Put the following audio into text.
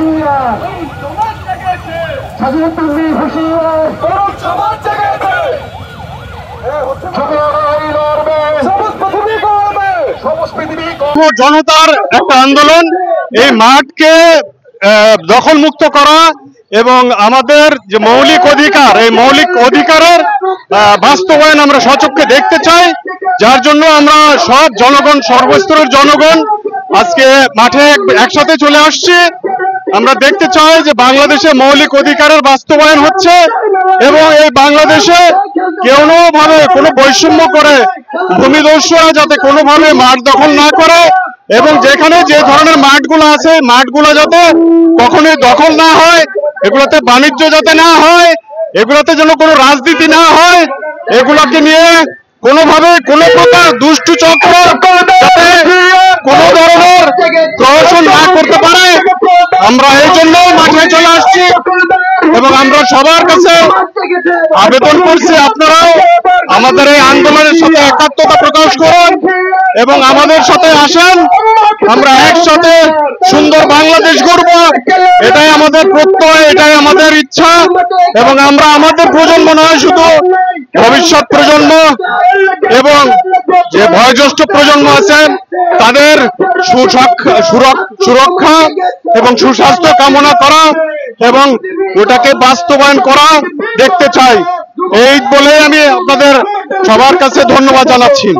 হুঁশিয়ার, স্বাধীন তানভীর হুঁশিয়ার, জনতার একটা আন্দোলন, এই মাঠকে দখল মুক্ত করা এবং আমাদের যে মৌলিক অধিকার, এই মৌলিক অধিকারের বাস্তবায়ন আমরা স্বচক্ষে দেখতে চাই। যার জন্য আমরা সব জনগণ, সর্বস্তরের জনগণ আজকে মাঠে একসাথে চলে আসছি। আমরা দেখতে চাই যে বাংলাদেশে মৌলিক অধিকারের বাস্তবায়ন হচ্ছে এবং এই বাংলাদেশে কোনোভাবে কোনো বৈষম্য করে ভূমিদস্যুরা যাতে কোনোভাবে মাঠ দখল না করে এবং যেখানে যে ধরনের মাঠগুলো আছে মাঠগুলো যাতে কখনোই দখল না হয়, এগুলোতে বাণিজ্য যাতে না হয়, এগুলোতে যেন কোনো রাজনীতি না হয়, এগুলোকে নিয়ে কোনোভাবে কোনো প্রকার দুষ্টু চক্র যাতে কোনো ধরনের প্রহসন না করতে পারে, আমরা এই জন্য মাঠে চলে আসছি এবং আমরা সবার কাছে আবেদন করছি আপনারাও আমাদের এই আন্দোলনের সাথে একাত্মতা প্রকাশ করুন এবং আমাদের সাথে আসেন। আমরা একসাথে সুন্দর বাংলাদেশ গড়ব, এটাই আমাদের প্রত্যয়, এটাই আমাদের ইচ্ছা এবং আমরা আমাদের প্রজন্ম নয়, শুধু ভবিষ্যৎ প্রজন্ম এবং যে বয়োজ্যেষ্ঠ প্রজন্ম আছেন তাদের সুরক্ষা এবং সুস্বাস্থ্য কামনা করা এবং ওটাকে বাস্তবায়ন করা দেখতে চাই। এই বলে আমি আপনাদের সবার কাছে ধন্যবাদ জানাচ্ছি।